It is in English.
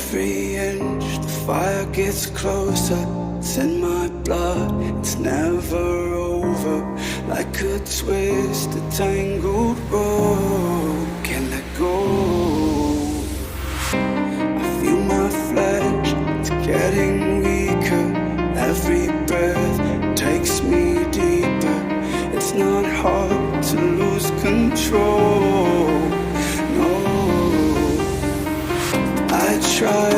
every inch the fire gets closer. It's in my blood, it's never over. Like a twisted, tangled rope, can't let go. I feel my flesh, it's getting weaker. Every breath takes me deeper. It's not hard to lose control. No, I try